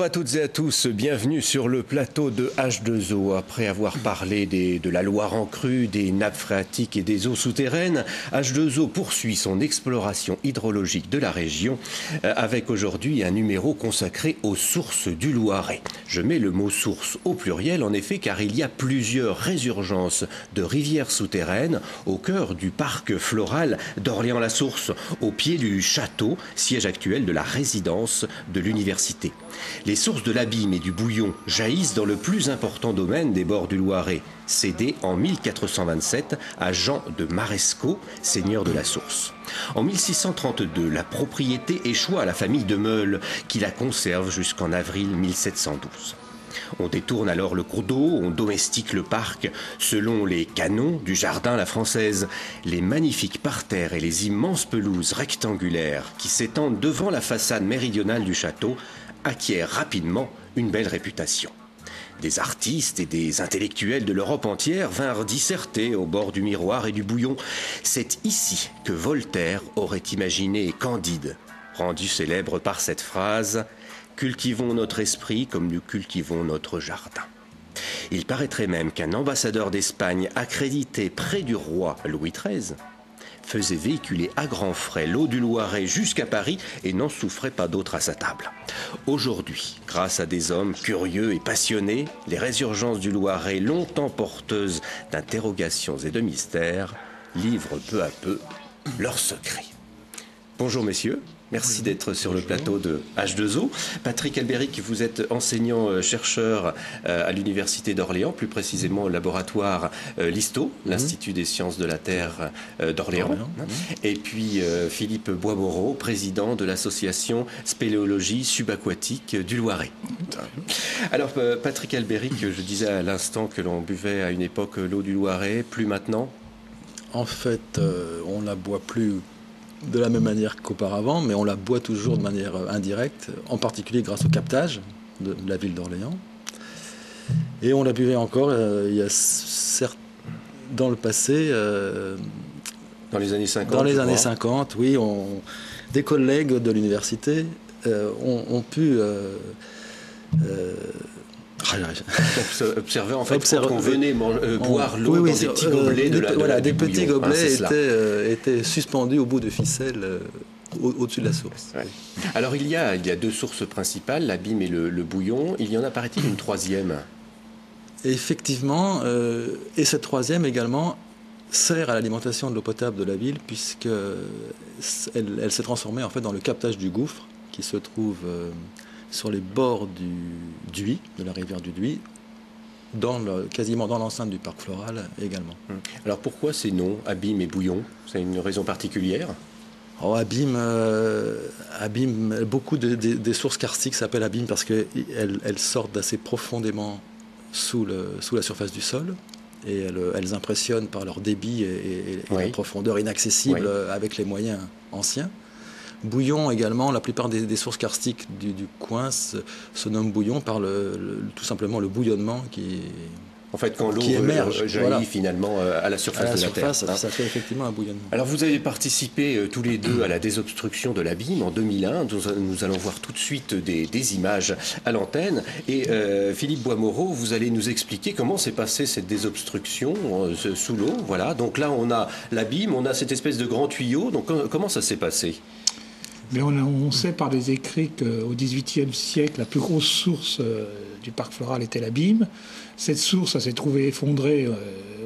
à toutes et à tous, bienvenue sur le plateau de H2O. Après avoir parlé de la Loire en crue, des nappes phréatiques et des eaux souterraines, H2O poursuit son exploration hydrologique de la région avec aujourd'hui un numéro consacré aux sources du Loiret. Je mets le mot source au pluriel en effet car il y a plusieurs résurgences de rivières souterraines au cœur du parc floral d'Orléans-la-Source, au pied du château, siège actuel de la résidence de l'université. Les sources de l'Abîme et du Bouillon jaillissent dans le plus important domaine des bords du Loiret, cédé en 1427 à Jean de Marescot, seigneur de la Source. En 1632, la propriété échoua à la famille de Meules, qui la conserve jusqu'en avril 1712. On détourne alors le cours d'eau, on domestique le parc selon les canons du jardin à la française. Les magnifiques parterres et les immenses pelouses rectangulaires qui s'étendent devant la façade méridionale du château acquièrent rapidement une belle réputation. Des artistes et des intellectuels de l'Europe entière vinrent disserter au bord du miroir et du Bouillon. C'est ici que Voltaire aurait imaginé Candide, rendu célèbre par cette phrase « Cultivons notre esprit comme nous cultivons notre jardin ». Il paraîtrait même qu'un ambassadeur d'Espagne accrédité près du roi Louis XIII faisait véhiculer à grands frais l'eau du Loiret jusqu'à Paris et n'en souffrait pas d'autre à sa table. Aujourd'hui, grâce à des hommes curieux et passionnés, les résurgences du Loiret, longtemps porteuses d'interrogations et de mystères, livrent peu à peu leurs secrets. Bonjour messieurs. Merci d'être sur le plateau de H2O. Patrick Albéric, vous êtes enseignant-chercheur à l'Université d'Orléans, plus précisément au laboratoire l'ISTO, l'Institut des sciences de la Terre d'Orléans. Et puis Philippe Boismoreau, président de l'association Spéléologie subaquatique du Loiret. Alors Patrick Albéric, je disais à l'instant que l'on buvait à une époque l'eau du Loiret, plus maintenant? En fait, on la boit plus de la même manière qu'auparavant, mais on la boit toujours de manière indirecte, en particulier grâce au captage de la ville d'Orléans. Et on la buvait encore il y a certes dans le passé. Dans les années 50. Dans les années 50, oui. Des collègues de l'université ont pu observer en fait quand on venait boire l'eau dans des petits gobelets des petits gobelets étaient suspendus au bout de ficelles au-dessus de la source. Ouais. Alors il y a deux sources principales, l'Abîme et le Bouillon. Il y en a, paraît-il, une troisième. Effectivement, et cette troisième également sert à l'alimentation de l'eau potable de la ville, puisque elle s'est transformée en fait dans le captage du gouffre qui se trouve sur les bords du Dhuy, de la rivière du Dhuy, quasiment dans l'enceinte du parc floral également. Alors pourquoi ces noms, Abîme et Bouillon? C'est une raison particulière? Abîme, beaucoup des sources karstiques s'appellent Abîme parce qu'elles sortent d'assez profondément sous la surface du sol. Et elles impressionnent par leur débit et la profondeur inaccessible avec les moyens anciens. Bouillon également, la plupart des sources karstiques du coin se nomment bouillon par tout simplement le bouillonnement qui quand l'eau émerge jaillit finalement à la surface de la Terre. Ça fait effectivement un bouillonnement. Alors vous avez participé tous les deux à la désobstruction de l'Abîme en 2001. Nous allons voir tout de suite des images à l'antenne. Et Philippe Boismoreau, vous allez nous expliquer comment s'est passée cette désobstruction sous l'eau. Voilà. Donc là, on a l'Abîme, on a cette espèce de grand tuyau. Donc comment ça s'est passé? Mais on sait par des écrits qu'au XVIIIe siècle, la plus grosse source du parc floral était l'Abîme. Cette source s'est trouvée effondrée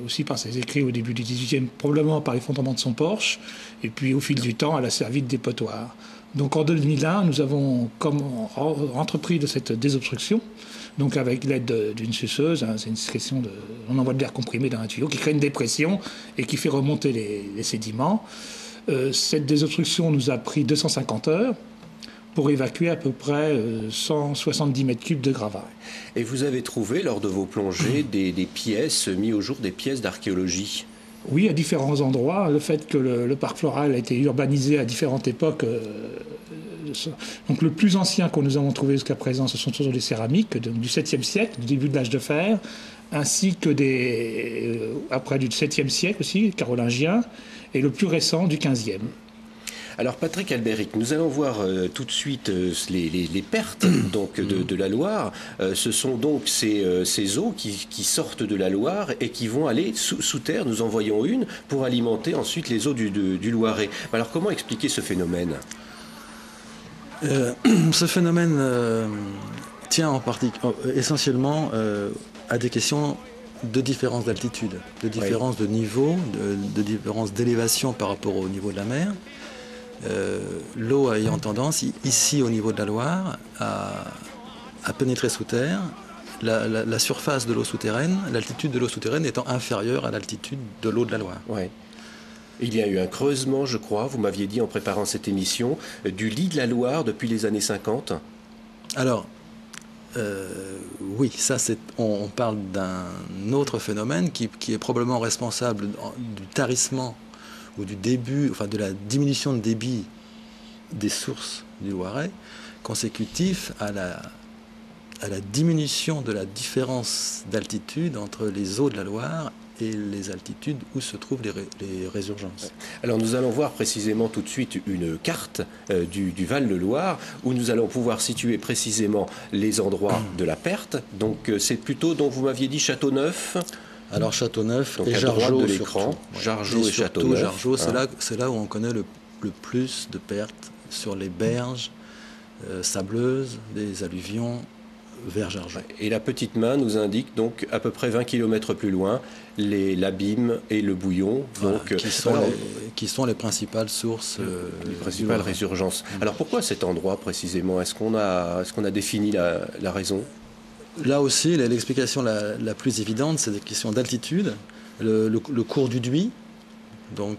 aussi par ses écrits au début du XVIIIe, probablement par l'effondrement de son porche. Et puis au fil du temps, elle a servi de dépotoir. Donc en 2001, nous avons entrepris de cette désobstruction, donc avec l'aide d'une suceuse. C'est une question on envoie de l'air comprimé dans un tuyau qui crée une dépression et qui fait remonter les sédiments. Cette désobstruction nous a pris 250 heures pour évacuer à peu près 170 mètres cubes de gravats. Et vous avez trouvé, lors de vos plongées, des pièces, mis au jour des pièces d'archéologie? Oui, à différents endroits. Le fait que le parc floral a été urbanisé à différentes époques. Donc le plus ancien que nous avons trouvé jusqu'à présent, ce sont toujours des céramiques du 7e siècle, du début de l'âge de fer, ainsi que après du 7e siècle aussi, carolingiens, et le plus récent du 15e. Alors Patrick Albéric, nous allons voir tout de suite les pertes donc, de la Loire. Ce sont donc ces eaux qui sortent de la Loire et qui vont aller sous terre. Nous en voyons une pour alimenter ensuite les eaux du Loiret. Alors comment expliquer ce phénomène ? Ce phénomène tient essentiellement à des questions de différence d'altitude, de différence de niveau, de différence d'élévation par rapport au niveau de la mer. L'eau ayant tendance, ici au niveau de la Loire, à pénétrer sous terre, la surface de l'eau souterraine, l'altitude de l'eau souterraine étant inférieure à l'altitude de l'eau de la Loire. Ouais. Il y a eu un creusement, je crois, vous m'aviez dit en préparant cette émission, du lit de la Loire depuis les années 50. Alors, oui, ça on parle d'un autre phénomène qui est probablement responsable du tarissement ou du début, enfin de la diminution de débit des sources du Loiret, consécutif à la diminution de la différence d'altitude entre les eaux de la Loire et les altitudes où se trouvent les résurgences. Alors nous allons voir précisément tout de suite une carte du Val-de-Loire où nous allons pouvoir situer précisément les endroits de la perte. Donc c'est plutôt, dont vous m'aviez dit, Châteauneuf. Alors Châteauneuf donc et à Jargeau droite de l'écran, Jargeau et Châteauneuf. Jargeau, c'est là où on connaît le plus de pertes sur les berges sableuses des alluvions vers Jargeau. Et la petite main nous indique donc à peu près 20 km plus loin l'abîme et le Bouillon, voilà, donc, qui sont les principales sources, les principales résurgences. Alors pourquoi cet endroit précisément ? Est-ce qu'on a défini la raison ? Là aussi, l'explication la plus évidente, c'est des questions d'altitude, le cours du Duy, donc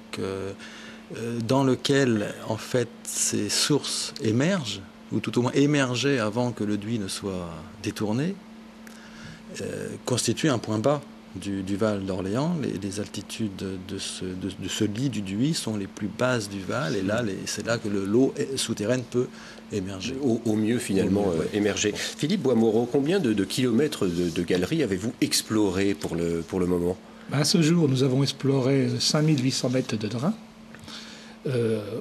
dans lequel en fait ces sources émergent, ou tout au moins émergeaient avant que le Duy ne soit détourné, constitue un point bas du Val d'Orléans. Les altitudes de ce lit du Duy sont les plus basses du Val, et là, c'est là que l'eau souterraine peut émerger. Au mieux, finalement, émerger. Philippe Boismoreau, combien de kilomètres de galeries avez-vous exploré pour le moment ? À ce jour, nous avons exploré 5800 mètres de drain.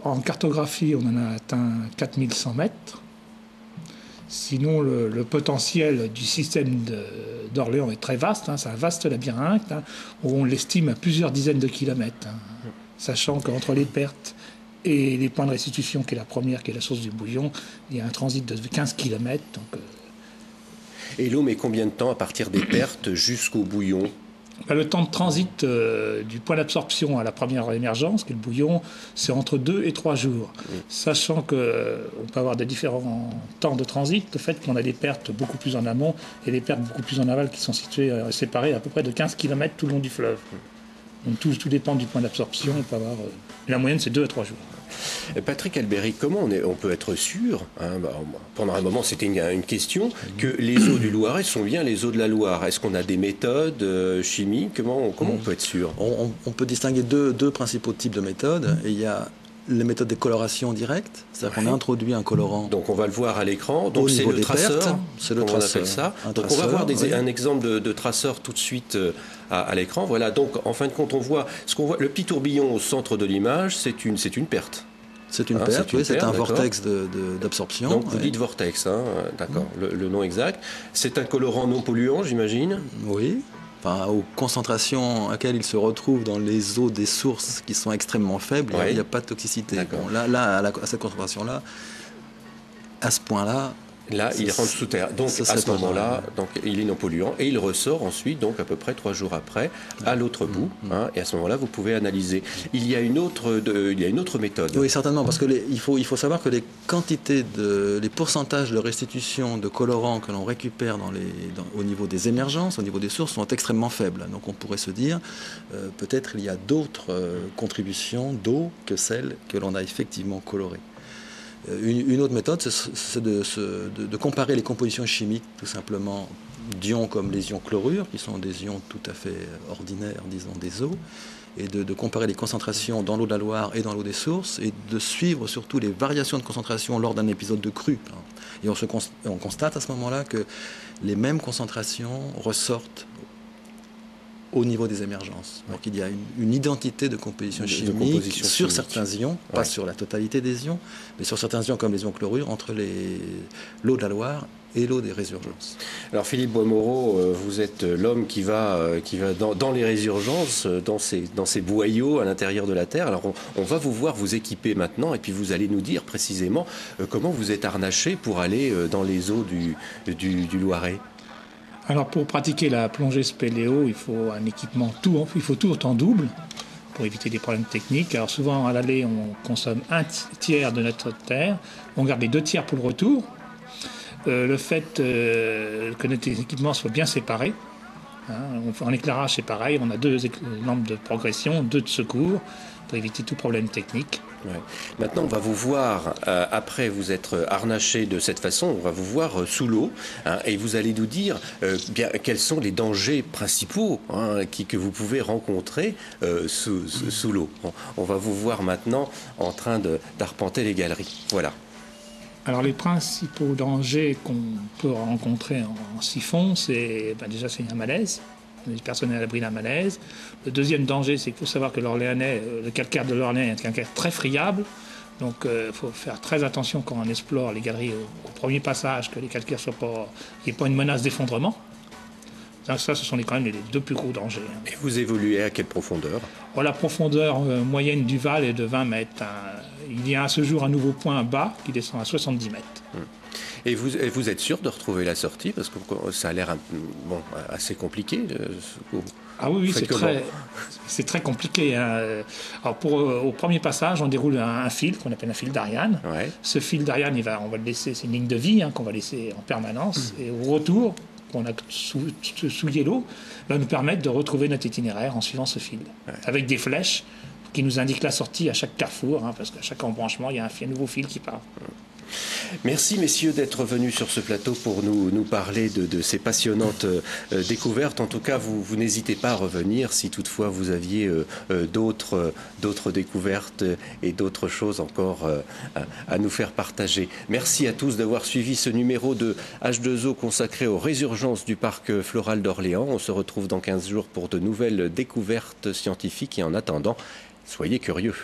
En cartographie, on en a atteint 4100 mètres. Sinon, le potentiel du système d'Orléans est très vaste. C'est un vaste labyrinthe où on l'estime à plusieurs dizaines de kilomètres. Sachant qu'entre les pertes et les points de restitution, qui est la première, qui est la source du Bouillon, il y a un transit de 15 km. Et l'eau met combien de temps à partir des pertes jusqu'au Bouillon ? Le temps de transit du point d'absorption à la première émergence, qui est le Bouillon, c'est entre 2 et 3 jours. Sachant qu'on peut avoir des différents temps de transit, le fait qu'on a des pertes beaucoup plus en amont et des pertes beaucoup plus en aval qui sont situées, séparées à peu près de 15 km tout le long du fleuve. Donc tout dépend du point d'absorption. On peut avoir, la moyenne, c'est 2 à 3 jours. Patrick Albéric, comment on peut être sûr, pendant un moment c'était une question, que les eaux du Loiret sont bien les eaux de la Loire ? Est-ce qu'on a des méthodes chimiques ? Comment on peut être sûr ? On peut distinguer deux principaux types de méthodes. Et il y a les méthodes de coloration directe, c'est-à-dire qu'on introduit un colorant. Donc on va le voir à l'écran. Donc c'est le traceur, c'est le traceur. On appelle ça. Donc traceur, on va voir un exemple de traceur tout de suite à l'écran. Voilà. Donc en fin de compte, on voit le petit tourbillon au centre de l'image. C'est une perte. C'est une perte, oui, c'est un vortex d'absorption. Donc vous dites vortex, d'accord, le nom exact. C'est un colorant non polluant, j'imagine ? Oui. Enfin, aux concentrations à laquelle il se retrouve dans les eaux des sources qui sont extrêmement faibles, il n'y a pas de toxicité. Bon, là à cette concentration-là, à ce point-là... Là, il rentre sous terre. Donc, à ce moment-là, il est non polluant et il ressort ensuite, donc à peu près 3 jours après, à l'autre bout. Et à ce moment-là, vous pouvez analyser. Il y a une autre méthode. Oui, certainement, parce que il faut savoir que les quantités les pourcentages de restitution de colorants que l'on récupère au niveau des émergences, au niveau des sources, sont extrêmement faibles. Donc, on pourrait se dire, peut-être il y a d'autres contributions d'eau que celles que l'on a effectivement colorées. Une autre méthode, c'est de comparer les compositions chimiques, tout simplement, d'ions comme les ions chlorure, qui sont des ions tout à fait ordinaires, disons, des eaux, et de comparer les concentrations dans l'eau de la Loire et dans l'eau des sources, et de suivre surtout les variations de concentration lors d'un épisode de crue. Et on constate à ce moment-là que les mêmes concentrations ressortent au niveau des émergences. Donc il y a une identité de composition chimique sur certains ions, pas sur la totalité des ions, mais sur certains ions comme les ions chlorures, entre l'eau de la Loire et l'eau des résurgences. Alors Philippe Boismoreau, vous êtes l'homme qui va dans les résurgences, dans ces boyaux à l'intérieur de la Terre. Alors on va vous voir vous équiper maintenant et puis vous allez nous dire précisément comment vous êtes harnaché pour aller dans les eaux du Loiret. Alors pour pratiquer la plongée spéléo, il faut un équipement il faut tout en double pour éviter des problèmes techniques. Alors souvent à l'aller, on consomme un tiers de notre terre, on garde les 2 tiers pour le retour. Le fait que notre équipement soit bien séparé, en éclairage c'est pareil, on a 2 lampes de progression, 2 de secours pour éviter tout problème technique. Ouais. Maintenant, on va vous voir, après vous être harnaché de cette façon, on va vous voir sous l'eau, et vous allez nous dire quels sont les dangers principaux que vous pouvez rencontrer sous l'eau. On va vous voir maintenant en train d'arpenter les galeries. Voilà. Alors les principaux dangers qu'on peut rencontrer en siphon, c'est déjà c'est un malaise. Les personnes à l'abri d'un malaise. Le deuxième danger, c'est qu'il faut savoir que le calcaire de l'Orléanais est un calcaire très friable. Donc il faut faire très attention quand on explore les galeries au premier passage, que les calcaires il n'y ait pas une menace d'effondrement. Donc ça, ce sont quand même les 2 plus gros dangers. Et vous évoluez à quelle profondeur ? La profondeur moyenne du Val est de 20 mètres. Il y a à ce jour un nouveau point bas qui descend à 70 mètres. Et vous êtes sûr de retrouver la sortie ? Parce que ça a l'air assez compliqué. Ah oui, c'est très compliqué. Alors au premier passage, on déroule un fil qu'on appelle un fil d'Ariane. Ouais. Ce fil d'Ariane, on va le laisser, c'est une ligne de vie qu'on va laisser en permanence. Et au retour, qu'on a souillé l'eau, va nous permettre de retrouver notre itinéraire en suivant ce fil. Ouais. Avec des flèches qui nous indiquent la sortie à chaque carrefour, parce qu'à chaque embranchement, il y a un nouveau fil qui part. Merci messieurs d'être venus sur ce plateau pour nous parler de ces passionnantes découvertes. En tout cas, vous n'hésitez pas à revenir si toutefois vous aviez d'autres découvertes et d'autres choses encore à nous faire partager. Merci à tous d'avoir suivi ce numéro de H2O consacré aux résurgences du parc floral d'Orléans. On se retrouve dans 15 jours pour de nouvelles découvertes scientifiques et en attendant, soyez curieux.